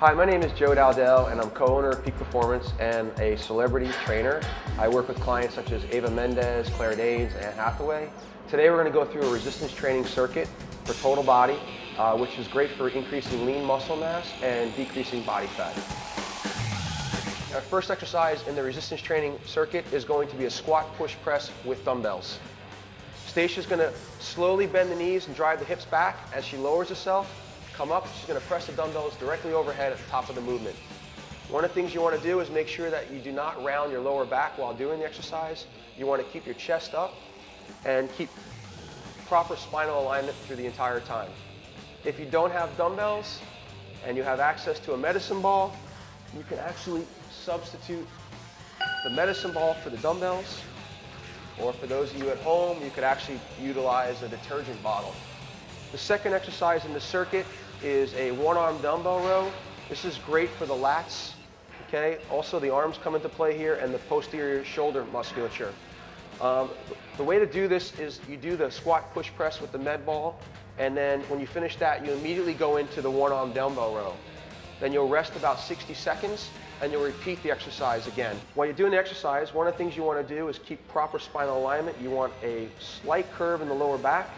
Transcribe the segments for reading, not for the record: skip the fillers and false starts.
Hi, my name is Dowdell, and I'm co-owner of Peak Performance and a celebrity trainer. I work with clients such as Ava Mendez, Claire Danes, and Anne Hathaway. Today we're going to go through a resistance training circuit for total body, which is great for increasing lean muscle mass and decreasing body fat. Our first exercise in the resistance training circuit is going to be a squat push press with dumbbells. Stacia's going to slowly bend the knees and drive the hips back as she lowers herself. Come up, she's going to press the dumbbells directly overhead at the top of the movement. One of the things you want to do is make sure that you do not round your lower back while doing the exercise. You want to keep your chest up and keep proper spinal alignment through the entire time. If you don't have dumbbells and you have access to a medicine ball, you can actually substitute the medicine ball for the dumbbells. Or for those of you at home, you could actually utilize a detergent bottle. The second exercise in the circuit is a one-arm dumbbell row. This is great for the lats, okay? Also the arms come into play here and the posterior shoulder musculature. The way to do this is you do the squat push press with the med ball, and then when you finish that, you immediately go into the one-arm dumbbell row. Then you'll rest about 60 seconds and you'll repeat the exercise again. While you're doing the exercise, one of the things you want to do is keep proper spinal alignment. You want a slight curve in the lower back,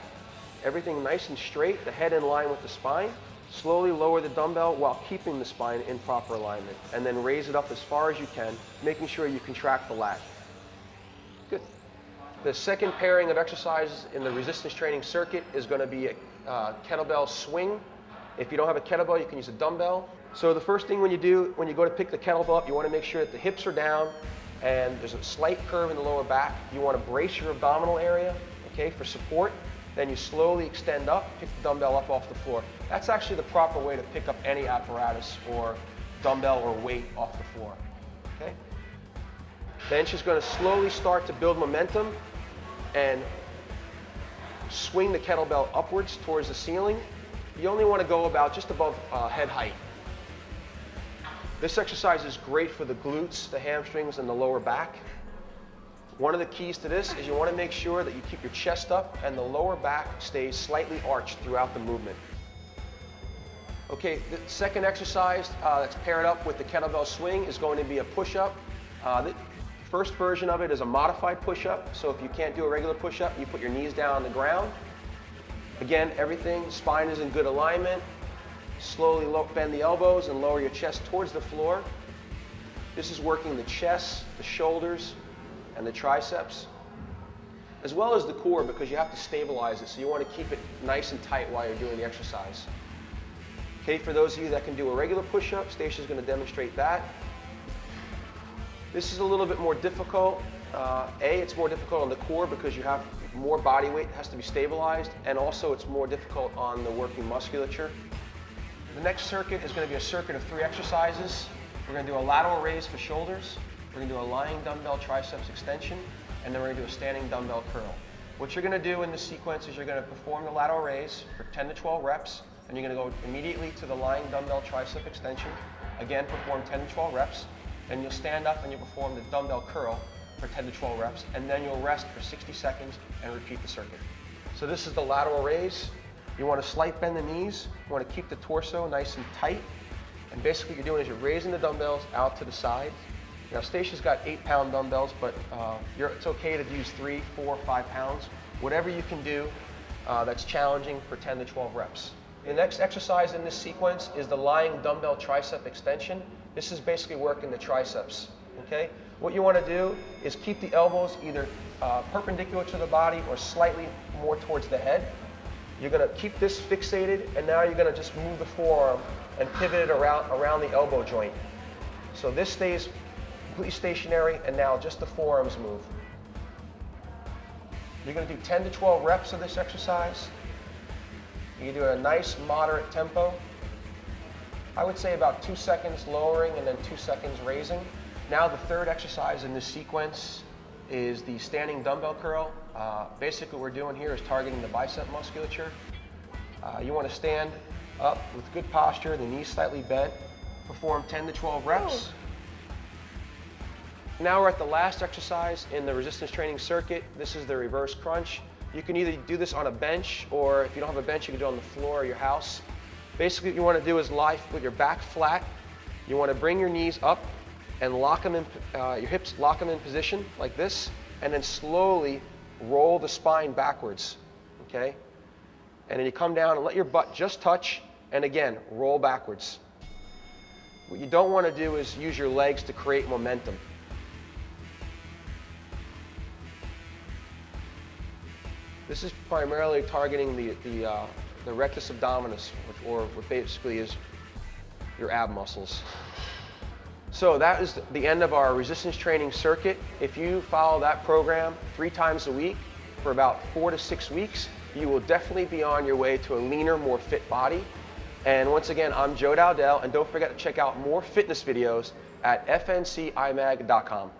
everything nice and straight, the head in line with the spine. Slowly lower the dumbbell while keeping the spine in proper alignment, and then raise it up as far as you can, making sure you contract the lat. Good. The second pairing of exercises in the resistance training circuit is going to be a kettlebell swing. If you don't have a kettlebell, you can use a dumbbell. So the first thing when you go to pick the kettlebell up, you want to make sure that the hips are down and there's a slight curve in the lower back. You want to brace your abdominal area, okay, for support. Then you slowly extend up, pick the dumbbell up off the floor. That's actually the proper way to pick up any apparatus or dumbbell or weight off the floor, okay? Then she's going to slowly start to build momentum and swing the kettlebell upwards towards the ceiling. You only want to go about just above head height. This exercise is great for the glutes, the hamstrings, and the lower back. One of the keys to this is you want to make sure that you keep your chest up and the lower back stays slightly arched throughout the movement. Okay, the second exercise that's paired up with the kettlebell swing is going to be a push-up. The first version of it is a modified push-up. So if you can't do a regular push-up, you put your knees down on the ground. Again, everything, spine is in good alignment. Slowly bend the elbows and lower your chest towards the floor. This is working the chest, the shoulders, and the triceps, as well as the core, because you have to stabilize it, so you want to keep it nice and tight while you're doing the exercise. Okay, for those of you that can do a regular push-up, Stacia's going to demonstrate that. This is a little bit more difficult. It's more difficult on the core because you have more body weight, it has to be stabilized, and also it's more difficult on the working musculature. The next circuit is going to be a circuit of 3 exercises. We're going to do a lateral raise for shoulders. We're going to do a lying dumbbell triceps extension, and then we're going to do a standing dumbbell curl. What you're going to do in this sequence is you're going to perform the lateral raise for 10 to 12 reps, and you're going to go immediately to the lying dumbbell tricep extension. Again, perform 10 to 12 reps, and you'll stand up and you'll perform the dumbbell curl for 10 to 12 reps, and then you'll rest for 60 seconds and repeat the circuit. So this is the lateral raise. You want to slight bend the knees. You want to keep the torso nice and tight, and basically what you're doing is you're raising the dumbbells out to the side. Now, Stacia's got 8-pound dumbbells, but it's okay to use 3, 4, 5 pounds. Whatever you can do that's challenging for 10 to 12 reps. The next exercise in this sequence is the lying dumbbell tricep extension. This is basically working the triceps, okay? What you want to do is keep the elbows either perpendicular to the body or slightly more towards the head. You're going to keep this fixated, and now you're going to just move the forearm and pivot it around the elbow joint. So this stays completely stationary, and now just the forearms move. You're going to do 10 to 12 reps of this exercise. You do a nice moderate tempo. I would say about 2 seconds lowering and then 2 seconds raising. Now the third exercise in this sequence is the standing dumbbell curl. Basically what we're doing here is targeting the bicep musculature. You want to stand up with good posture, the knees slightly bent. Perform 10 to 12 reps. Now we're at the last exercise in the resistance training circuit. This is the reverse crunch. You can either do this on a bench, or if you don't have a bench, you can do it on the floor of your house. Basically what you want to do is lie with your back flat. You want to bring your knees up and lock them in, your hips, lock them in position like this, and then slowly roll the spine backwards, okay? And then you come down and let your butt just touch, and again, roll backwards. What you don't want to do is use your legs to create momentum. This is primarily targeting the rectus abdominis, what basically is your ab muscles. So that is the end of our resistance training circuit. If you follow that program 3 times a week for about 4 to 6 weeks, you will definitely be on your way to a leaner, more fit body. And once again, I'm Joe Dowdell, and don't forget to check out more fitness videos at fncimag.com.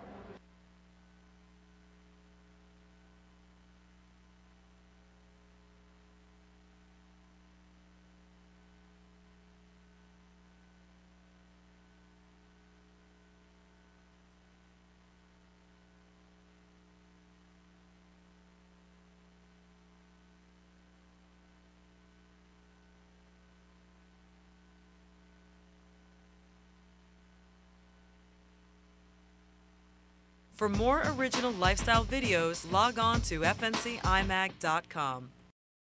For more original lifestyle videos, log on to fncimag.com.